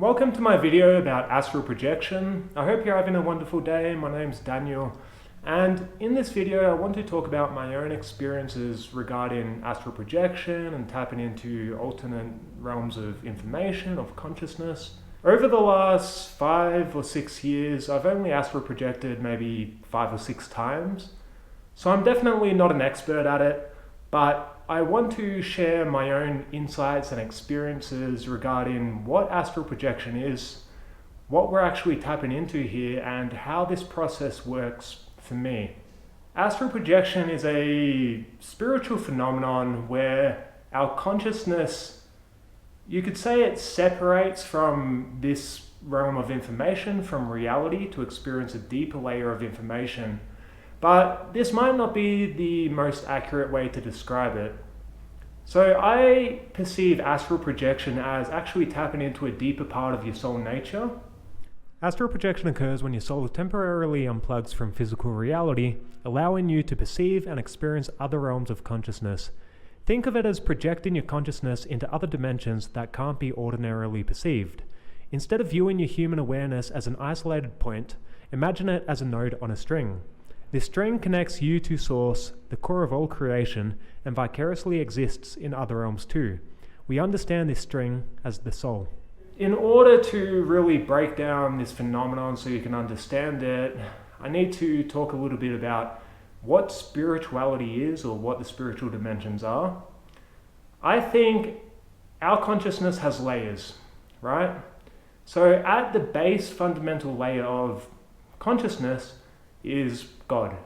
Welcome to my video about astral projection. I hope you're having a wonderful day. My name's Daniel, and in this video I want to talk about my own experiences regarding astral projection and tapping into alternate realms of information, of consciousness. Over the last 5 or 6 years, I've only astral projected maybe 5 or 6 times, so I'm definitely not an expert at it, but I want to share my own insights and experiences regarding what astral projection is, what we're actually tapping into here, and how this process works for me. Astral projection is a spiritual phenomenon where our consciousness, you could say, it separates from this realm of information, from reality, to experience a deeper layer of information. But this might not be the most accurate way to describe it. So I perceive astral projection as actually tapping into a deeper part of your soul nature. Astral projection occurs when your soul temporarily unplugs from physical reality, allowing you to perceive and experience other realms of consciousness. Think of it as projecting your consciousness into other dimensions that can't be ordinarily perceived. Instead of viewing your human awareness as an isolated point, imagine it as a node on a string. This string connects you to Source, the core of all creation, and vicariously exists in other realms too. We understand this string as the soul. In order to really break down this phenomenon so you can understand it, I need to talk a little bit about what spirituality is, or what the spiritual dimensions are. I think our consciousness has layers, right? So at the base fundamental layer of consciousness is God.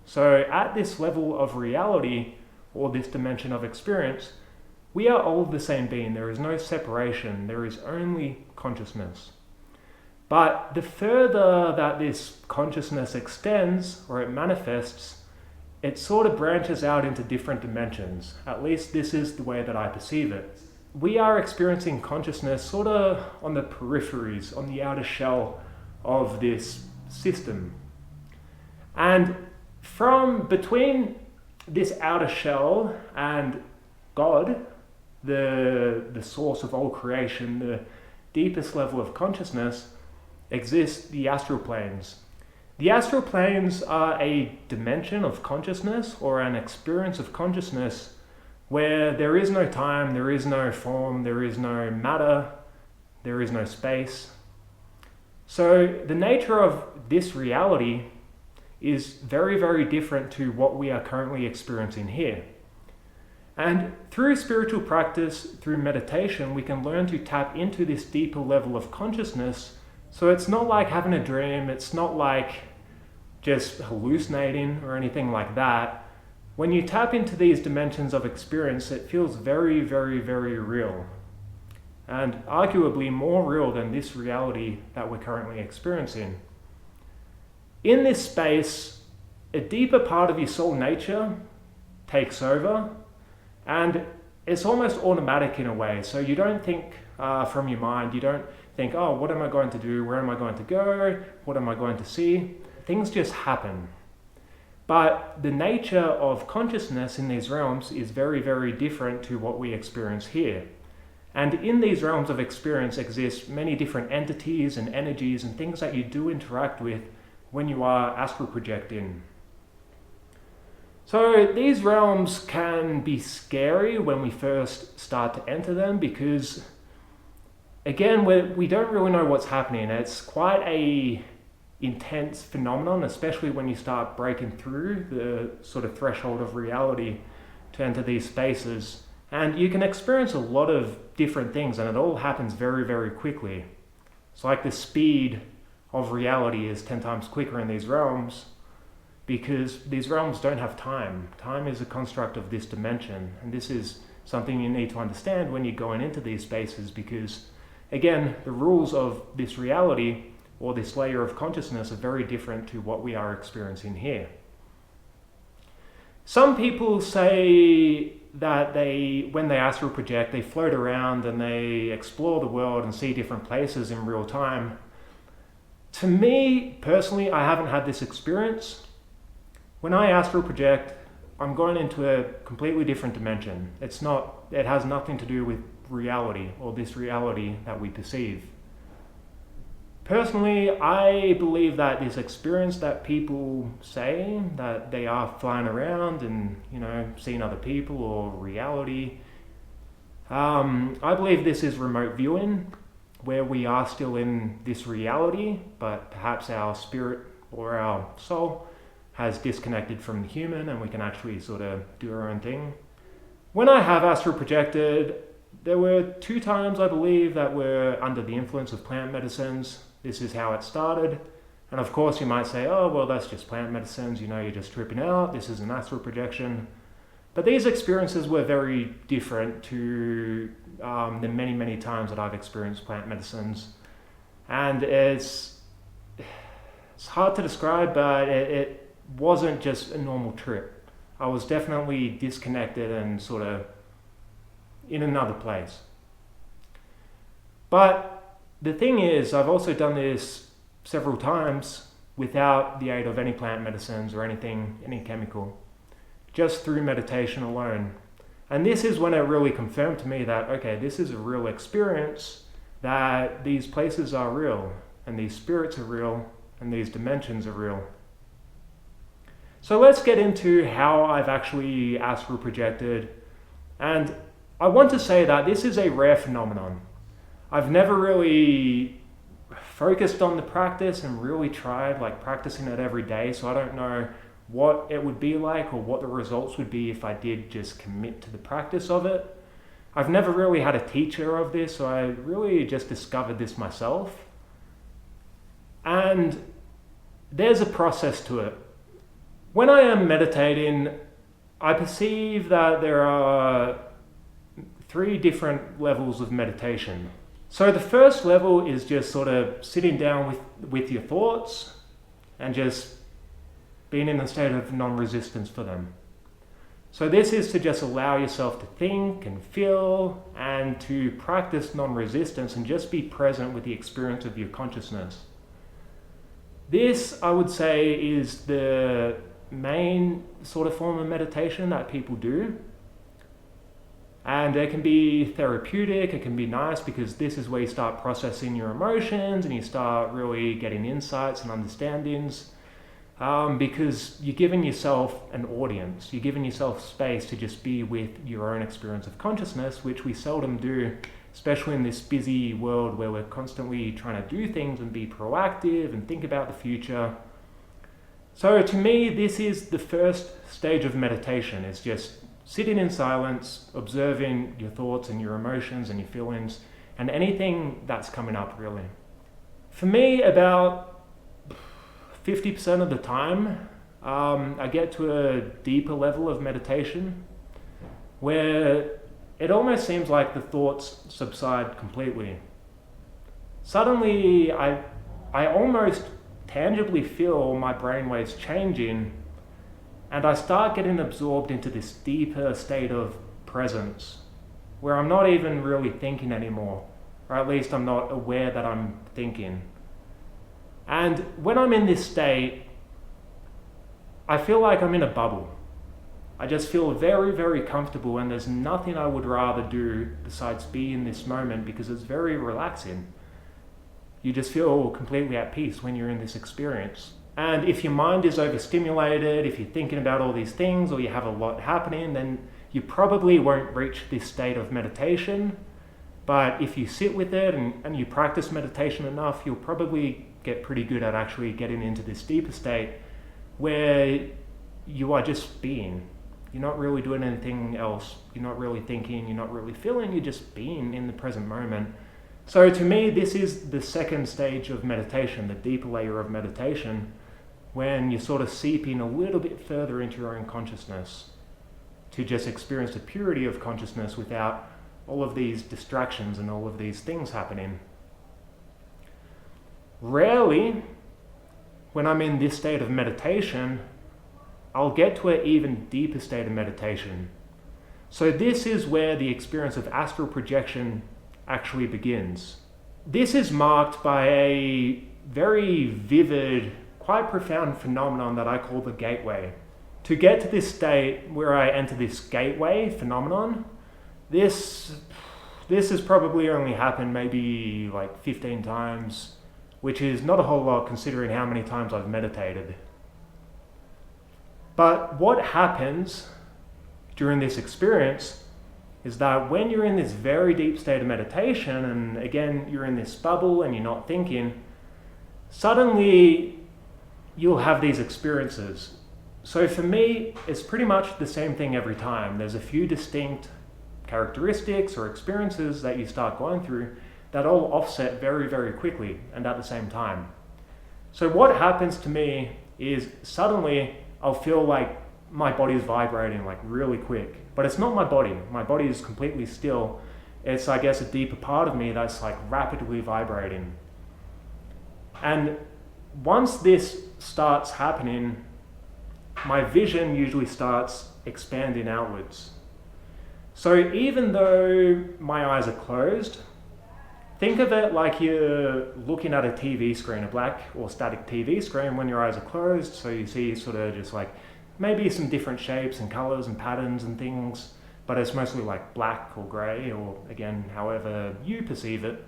So at this level of reality, or this dimension of experience, we are all the same being. There is no separation. There is only consciousness. But the further that this consciousness extends, or it manifests, it sort of branches out into different dimensions. At least this is the way that I perceive it. We are experiencing consciousness sort of on the peripheries, on the outer shell of this system. And from between this outer shell and God, the source of all creation, the deepest level of consciousness, exists the astral planes. The astral planes are a dimension of consciousness, or an experience of consciousness, where there is no time, there is no form, there is no matter, there is no space. So the nature of this reality is very, very different to what we are currently experiencing here. And through spiritual practice, through meditation, we can learn to tap into this deeper level of consciousness. So it's not like having a dream, it's not like just hallucinating or anything like that. When you tap into these dimensions of experience, it feels very, very, very real. And arguably more real than this reality that we're currently experiencing. In this space, a deeper part of your soul nature takes over, and it's almost automatic in a way. So you don't think from your mind, you don't think, oh, what am I going to do? Where am I going to go? What am I going to see? Things just happen. But the nature of consciousness in these realms is very, very different to what we experience here. And in these realms of experience exist many different entities and energies and things that you do interact with when you are astral projecting. So these realms can be scary when we first start to enter them, because again, we don't really know what's happening. It's quite a intense phenomenon, especially when you start breaking through the sort of threshold of reality to enter these spaces. And you can experience a lot of different things, and it all happens very, very quickly. It's like the speed of reality is 10 times quicker in these realms, because these realms don't have time. Time is a construct of this dimension, and this is something you need to understand when you're going into these spaces, because again, the rules of this reality, or this layer of consciousness, are very different to what we are experiencing here. Some people say that when they astral project, they float around and they explore the world and see different places in real time. To me, personally, I haven't had this experience. When I astral project, I'm going into a completely different dimension. It has nothing to do with reality, or this reality that we perceive. Personally, I believe that this experience that people say that they are flying around and, seeing other people or reality, I believe this is remote viewing, where we are still in this reality, but perhaps our spirit or our soul has disconnected from the human and we can actually sort of do our own thing. When I have astral projected, there were 2 times, I believe, that were under the influence of plant medicines. This is how it started. And of course you might say, oh, well, that's just plant medicines, you're just tripping out, this is an astral projection. But these experiences were very different to the many, many times that I've experienced plant medicines. And it's hard to describe, but it wasn't just a normal trip. I was definitely disconnected and sort of in another place. But the thing is, I've also done this several times without the aid of any plant medicines or anything, any chemical, just through meditation alone. And this is when it really confirmed to me that, okay, this is a real experience, that these places are real, and these spirits are real, and these dimensions are real. So let's get into how I've actually astral projected. And I want to say that this is a rare phenomenon. I've never really focused on the practice and really tried practicing it every day, so I don't know what it would be like or what the results would be if I did just commit to the practice of it. I've never really had a teacher of this, so I really just discovered this myself. And there's a process to it. When I am meditating, I perceive that there are 3 different levels of meditation. So the first level is just sort of sitting down with your thoughts and just being in a state of non-resistance for them. So this is to just allow yourself to think and feel and to practice non-resistance and just be present with the experience of your consciousness. This, I would say, is the main sort of form of meditation that people do. And it can be therapeutic, it can be nice, because this is where you start processing your emotions and you start really getting insights and understandings, because you're giving yourself an audience, you're giving yourself space to just be with your own experience of consciousness, which we seldom do, especially in this busy world where we're constantly trying to do things and be proactive and think about the future. So to me, this is the first stage of meditation. It's just sitting in silence, observing your thoughts and your emotions and your feelings and anything that's coming up, really. For me, about 50% of the time, I get to a deeper level of meditation where it almost seems like the thoughts subside completely. Suddenly, I almost tangibly feel my brainwaves changing, and I start getting absorbed into this deeper state of presence where I'm not even really thinking anymore, or at least I'm not aware that I'm thinking. And when I'm in this state, I feel like I'm in a bubble. I just feel very, very comfortable, and there's nothing I would rather do besides be in this moment, because it's very relaxing. You just feel completely at peace when you're in this experience. And if your mind is overstimulated, if you're thinking about all these things, or you have a lot happening, then you probably won't reach this state of meditation. But if you sit with it and you practice meditation enough, you'll probably get pretty good at actually getting into this deeper state where you are just being. You're not really doing anything else. You're not really thinking, you're not really feeling, you're just being in the present moment. So to me, this is the second stage of meditation, the deeper layer of meditation, when you sort of seep in a little bit further into your own consciousness to just experience the purity of consciousness without all of these distractions and all of these things happening. Rarely, when I'm in this state of meditation, I'll get to an even deeper state of meditation. So this is where the experience of astral projection actually begins. This is marked by a very vivid, quite profound phenomenon that I call the gateway. To get to this state where I enter this gateway phenomenon, this has probably only happened maybe like 15 times which is not a whole lot considering how many times I've meditated. But what happens during this experience is that when you're in this very deep state of meditation, and again, you're in this bubble and you're not thinking, suddenly you'll have these experiences. So for me, it's pretty much the same thing every time. There's a few distinct characteristics or experiences that you start going through that all offset very, very quickly and at the same time. So what happens to me is suddenly I'll feel like my body is vibrating like really quick, but it's not my body. My body is completely still. It's, I guess, a deeper part of me that's like rapidly vibrating. And once this starts happening, my vision usually starts expanding outwards. So even though my eyes are closed, think of it like you're looking at a TV screen, a black or static TV screen when your eyes are closed. So you see sort of just like maybe some different shapes and colors and patterns and things, but it's mostly like black or gray, or again, however you perceive it.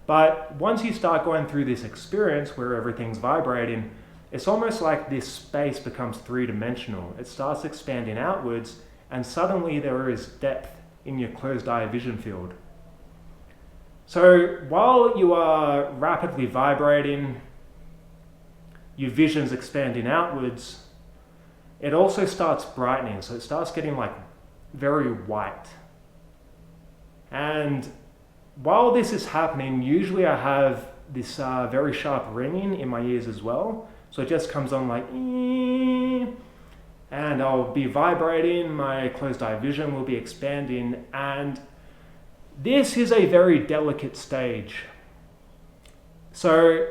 But once you start going through this experience where everything's vibrating, it's almost like this space becomes three-dimensional. It starts expanding outwards, and suddenly there is depth in your closed eye vision field. So while you are rapidly vibrating, your vision's expanding outwards, it also starts brightening. So it starts getting like very white. And while this is happening, usually I have this very sharp ringing in my ears as well. So it just comes on like, and I'll be vibrating, my closed eye vision will be expanding, and this is a very delicate stage. So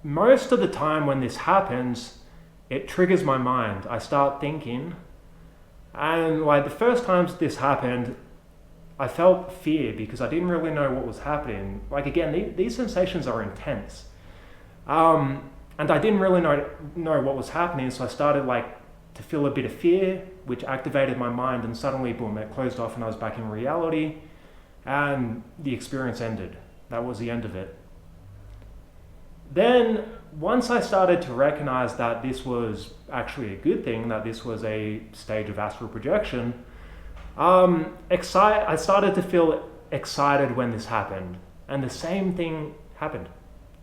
most of the time when this happens, it triggers my mind. I start thinking, and like the first times this happened, I felt fear because I didn't really know what was happening. Like again, these sensations are intense. And I didn't really know what was happening, so I started like to feel a bit of fear, which activated my mind, and suddenly, boom, it closed off and I was back in reality, and the experience ended. That was the end of it. Then, once I started to recognize that this was actually a good thing, that this was a stage of astral projection, I started to feel excited when this happened, and the same thing happened.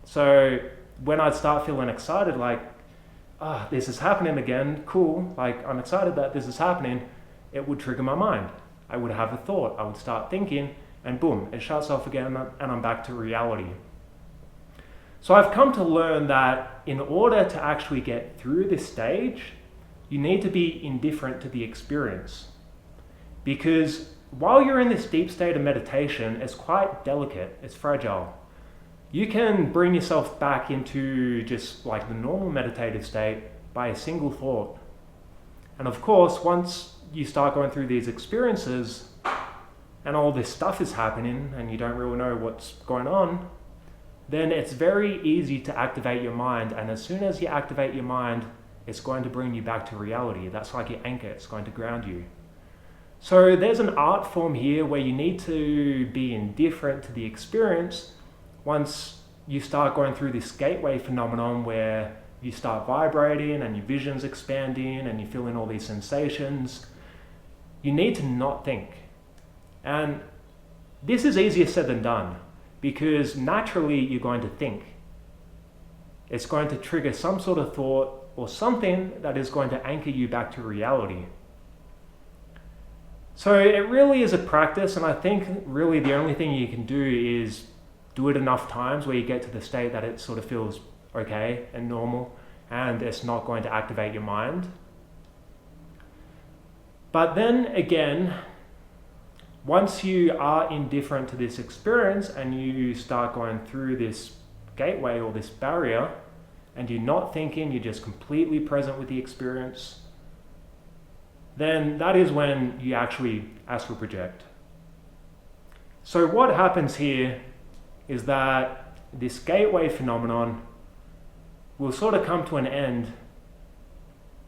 So when I'd start feeling excited, like, this is happening again, cool, like I'm excited that this is happening, it would trigger my mind. I would have a thought, I would start thinking, and boom, it shuts off again and I'm back to reality. So I've come to learn that in order to actually get through this stage, you need to be indifferent to the experience. Because while you're in this deep state of meditation, it's quite delicate, it's fragile. You can bring yourself back into just like the normal meditative state by a single thought. And of course, once you start going through these experiences and all this stuff is happening and you don't really know what's going on, then it's very easy to activate your mind. And as soon as you activate your mind, it's going to bring you back to reality. That's like your anchor, it's going to ground you. So there's an art form here where you need to be indifferent to the experience. Once you start going through this gateway phenomenon where you start vibrating and your vision's expanding and you're feeling all these sensations, you need to not think. And this is easier said than done, because naturally you're going to think. It's going to trigger some sort of thought or something that is going to anchor you back to reality. So it really is a practice, and I think really the only thing you can do is do it enough times where you get to the state that it sort of feels okay and normal and it's not going to activate your mind. But then again, once you are indifferent to this experience and you start going through this gateway or this barrier and you're not thinking, you're just completely present with the experience, then that is when you actually astral project. So what happens here is that this gateway phenomenon will sort of come to an end,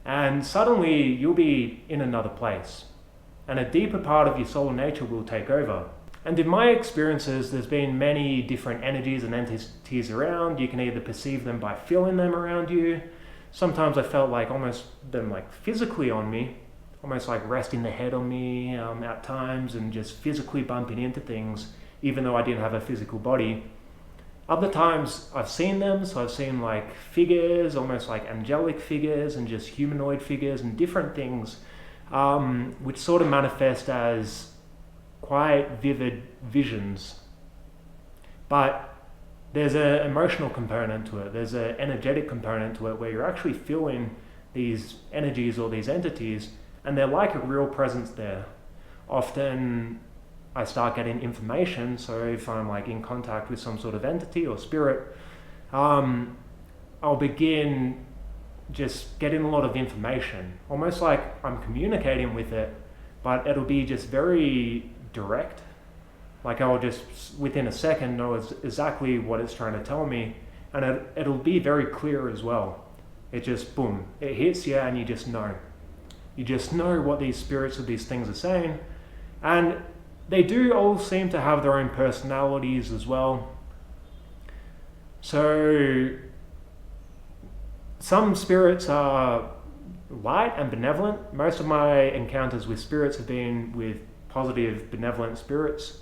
and suddenly you'll be in another place, and a deeper part of your soul nature will take over. And in my experiences, there's been many different energies and entities around. You can either perceive them by feeling them around you. Sometimes I felt like almost them like physically on me, almost like resting the head on me at times and just physically bumping into things, even though I didn't have a physical body. Other times I've seen them, so I've seen like figures, almost like angelic figures and just humanoid figures and different things, which sort of manifest as quite vivid visions. But there's an emotional component to it, there's an energetic component to it where you're actually feeling these energies or these entities, and they're like a real presence there. Often I start getting information, so if I'm like in contact with some sort of entity or spirit, I'll begin just getting a lot of information, almost like I'm communicating with it, but it'll be just very direct. Like I'll just within a second know exactly what it's trying to tell me, and it'll be very clear as well. It just boom, it hits you and you just know. You just know what these spirits of these things are saying, and they do all seem to have their own personalities as well. So some spirits are light and benevolent. Most of my encounters with spirits have been with positive, benevolent spirits,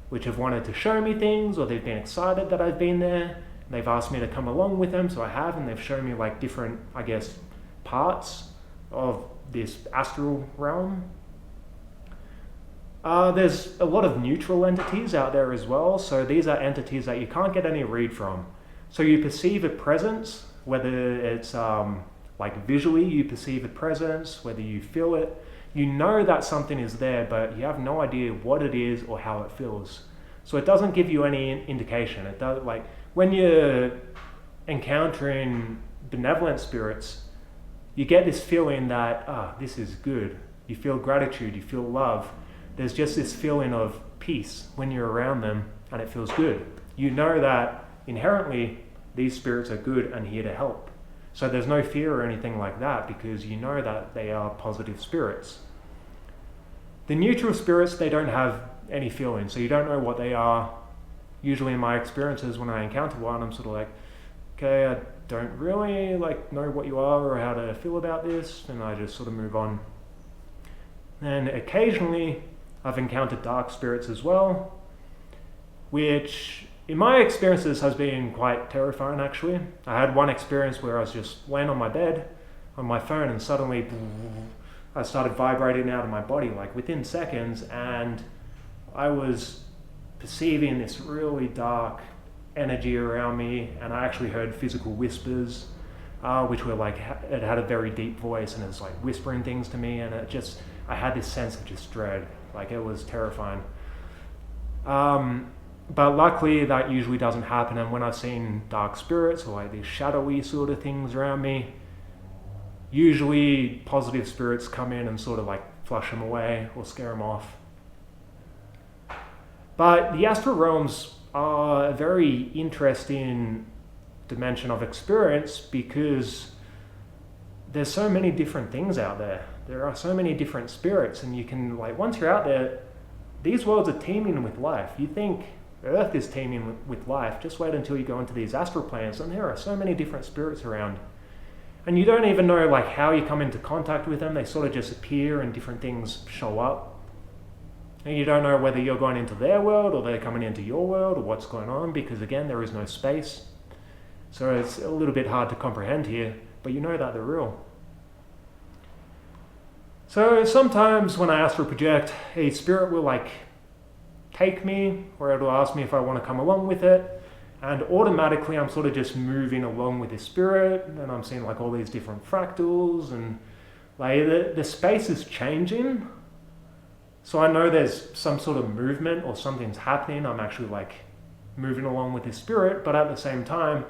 which have wanted to show me things, or they've been excited that I've been there. They've asked me to come along with them, so I have, and they've shown me like different, I guess, parts of this astral realm. There's a lot of neutral entities out there as well, so these are entities that you can't get any read from. So you perceive a presence, whether it's like visually you perceive a presence, whether you feel it, you know that something is there, but you have no idea what it is or how it feels. So it doesn't give you any indication. It does, like when you're encountering benevolent spirits, you get this feeling that this is good. You feel gratitude, you feel love. There's just this feeling of peace when you're around them, and it feels good. You know that inherently these spirits are good and here to help. So there's no fear or anything like that, because you know that they are positive spirits. The neutral spirits, they don't have any feeling, so you don't know what they are. Usually in my experiences, when I encounter one, I'm sort of like, okay, I don't really like know what you are or how to feel about this, and I just sort of move on. And occasionally I've encountered dark spirits as well, which in my experiences has been quite terrifying actually. I had one experience where I was just laying on my bed on my phone, and suddenly I started vibrating out of my body like within seconds, and I was perceiving this really dark energy around me, and I actually heard physical whispers, which were like, it had a very deep voice and it was like whispering things to me, and I had this sense of just dread, like it was terrifying. But luckily that usually doesn't happen, and when I've seen dark spirits or like these shadowy sort of things around me, usually positive spirits come in and sort of like flush them away or scare them off. But the astral realms are a very interesting dimension of experience, because there's so many different things out there. There are so many different spirits, and you can, like, once you're out there, these worlds are teeming with life. You think Earth is teeming with life, just wait until you go into these astral planes, and there are so many different spirits around. And you don't even know like how you come into contact with them. They sort of just appear and different things show up. And you don't know whether you're going into their world or they're coming into your world or what's going on, because again, there is no space. So it's a little bit hard to comprehend here, but you know that they're real. So sometimes when I astral project, a spirit will like take me, or it'll ask me if I want to come along with it, and automatically I'm sort of just moving along with this spirit, and I'm seeing like all these different fractals, and like the space is changing. So I know there's some sort of movement or something's happening. I'm actually like moving along with this spirit, but at the same time,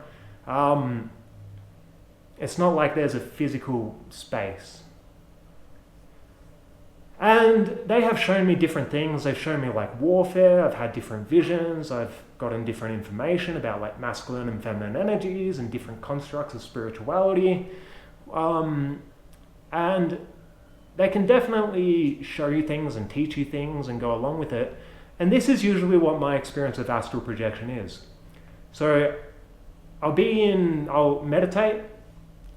it's not like there's a physical space. And they have shown me different things. They've shown me like warfare. I've had different visions. I've gotten different information about like masculine and feminine energies and different constructs of spirituality. And they can definitely show you things and teach you things and go along with it. And this is usually what my experience of astral projection is. So I'll meditate,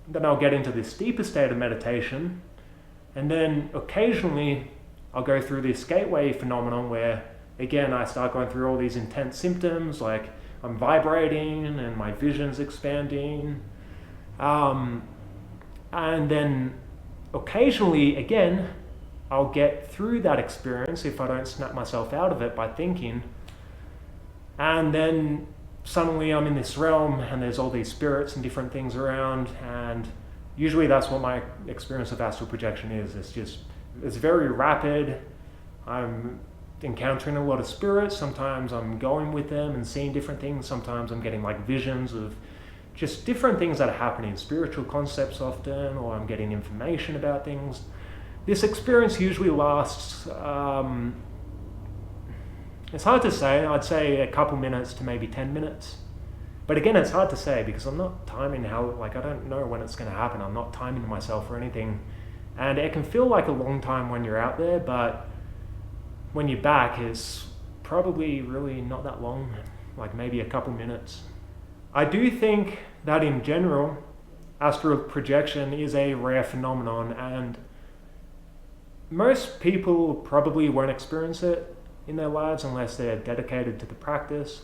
then I'll get into this deeper state of meditation, and then occasionally I'll go through this gateway phenomenon where, again, I start going through all these intense symptoms, like I'm vibrating and my vision's expanding. And then occasionally, again, I'll get through that experience if I don't snap myself out of it by thinking. And then suddenly I'm in this realm and there's all these spirits and different things around, and usually that's what my experience of astral projection is. It's very rapid. I'm encountering a lot of spirits. Sometimes I'm going with them and seeing different things. Sometimes I'm getting like visions of just different things that are happening, spiritual concepts often, or I'm getting information about things. This experience usually lasts, it's hard to say. I'd say a couple minutes to maybe 10 minutes. But again, it's hard to say because I'm not timing I don't know when it's going to happen. I'm not timing myself or anything. And it can feel like a long time when you're out there, but when you're back, it's probably really not that long, like maybe a couple minutes. I do think that in general, astral projection is a rare phenomenon, and most people probably won't experience it in their lives unless they're dedicated to the practice.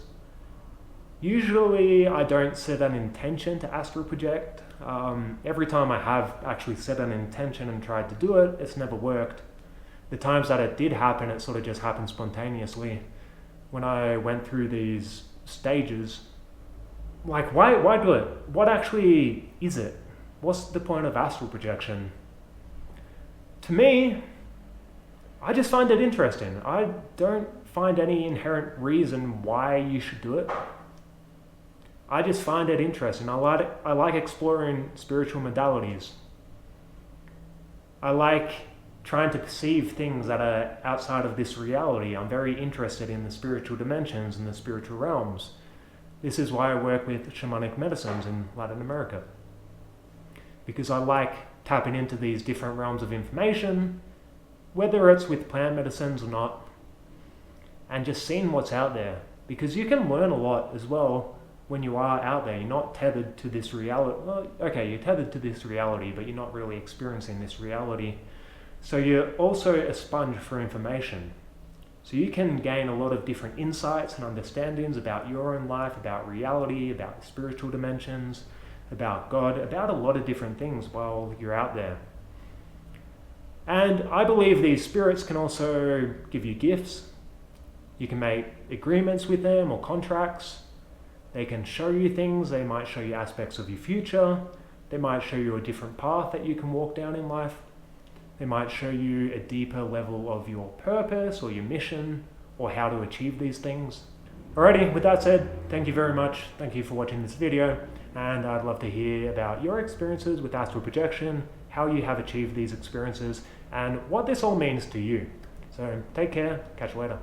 Usually I don't set an intention to astral project. Every time I have actually set an intention and tried to do it, it's never worked. The times that it did happen, it sort of just happened spontaneously. When I went through these stages, like why do it? What actually is it? What's the point of astral projection? To me, I just find it interesting. I don't find any inherent reason why you should do it. I just find it interesting. I like exploring spiritual modalities. I like trying to perceive things that are outside of this reality. I'm very interested in the spiritual dimensions and the spiritual realms. This is why I work with shamanic medicines in Latin America, because I like tapping into these different realms of information, whether it's with plant medicines or not, and just seeing what's out there, because you can learn a lot as well when you are out there. You're not tethered to this reality. Well, okay, you're tethered to this reality, but you're not really experiencing this reality. So you're also a sponge for information. So you can gain a lot of different insights and understandings about your own life, about reality, about the spiritual dimensions, about God, about a lot of different things while you're out there. And I believe these spirits can also give you gifts. You can make agreements with them or contracts. They can show you things. They might show you aspects of your future. They might show you a different path that you can walk down in life. They might show you a deeper level of your purpose or your mission or how to achieve these things. Alrighty, with that said, thank you very much. Thank you for watching this video, and I'd love to hear about your experiences with astral projection, how you have achieved these experiences, and what this all means to you. So take care, catch you later.